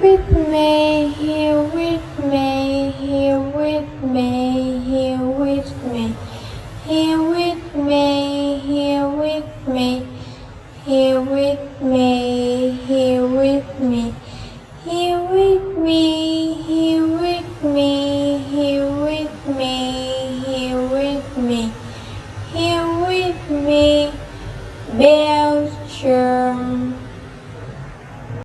with me, here with me, here with me, here with me, here with me, here with me, here with me, here with me, here with me, here with me, here with me, here with me, here with me, Belgium.